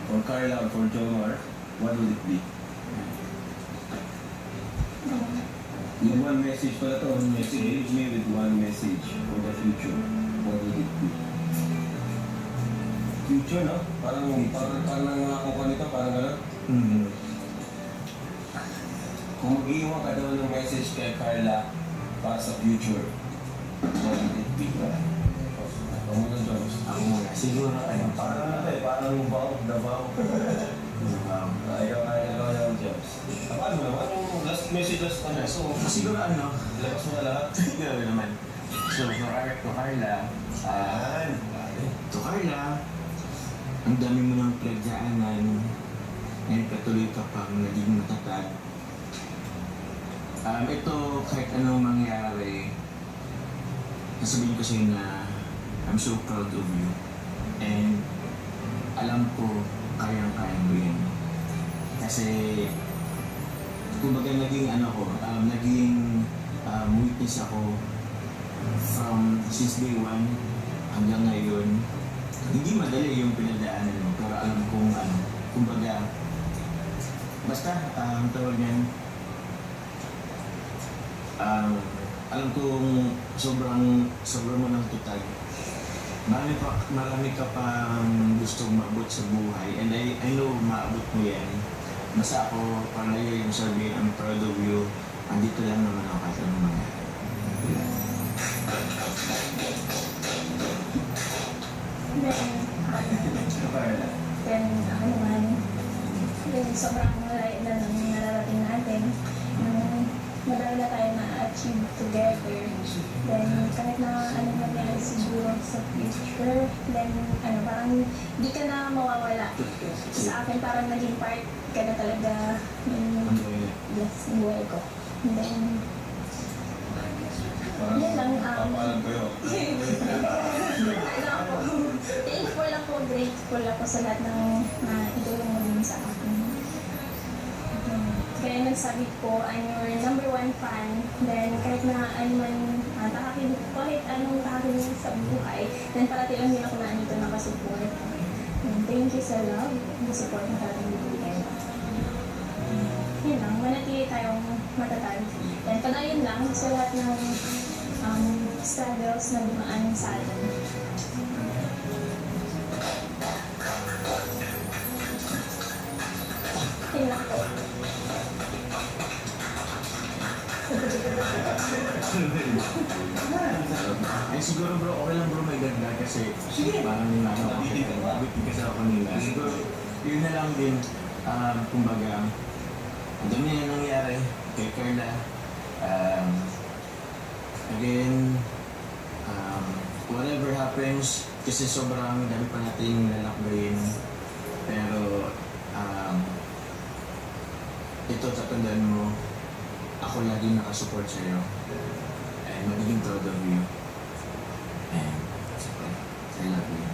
For Carla or for Jomar, what would it be? With one message pala to, message me with one message for the future. What would it be? Future, no? Parang nangako ka nito, parang gano'n. Kung mag-iwan ka daw ng message kay Carla para sa future, what would it be? Ako muna, Jones. Ako muna. Siguro, Parang parang vow, the vow. Ayaw, Jones. Paano mo naman? Last message, last time. So, siguro labas mo na lahat. Grabe naman. So, to Carla, ang dami mo ng pinagsaanan, ngayon patuloy ka pang naging matatag. Ito, kahit anong mangyari, sasabihin ko sa'yo na I'm so proud of you. And alam ko, kayang-kaya mo yan. Kasi, kumbaga naging witness ako since day one hanggang ngayon. Hindi madali yung pinagdaanan mo, pero alam kong kumbaga, basta, tawag yan, alam kong sobrang mo ng tutag. Marami ka pang gustong maabot sa buhay, and I know maabot mo yan. Basta ako, palayo yung sabihin, I'm proud of you, andito lang naman ako kahit anong mangyari. Then, ako naman, sobrang malayo na ng nararating natin. Madami na tayo na-achieve together. Then, kahit na anong nangyari siguro sa future, then, parang di ka na mawawala. Sa akin, parang naging part ka na talaga ng buhay ko. And then, yun lang, Papalag kayo. thankful ako, grateful ako sa lahat ng itulong mo din sa akin. Kaya nagsabi ko, I'm your number one fan. Then kahit na anong kakakinig sa buhay, then parati lang din ako na anito nakasupport. And thank you sa love, the support na talagang bibigay. Yun lang, manatili tayong matatag. Then padayon lang sa lahat ng struggles na dumaan sa atin. Yun lang po. Ay siguro bro, okay lang bro may dagdag kasi parang kasi ako kanina. Siguro yun na lang din, kumbaga, ang dami na nangyari kay Carla. Again, whatever happens, kasi sobrang dami pa nating lalakbayin. Pero, ito tatandaan mo, ako lagi nakasupport sa'yo. And magiging proud of you. And, I love you.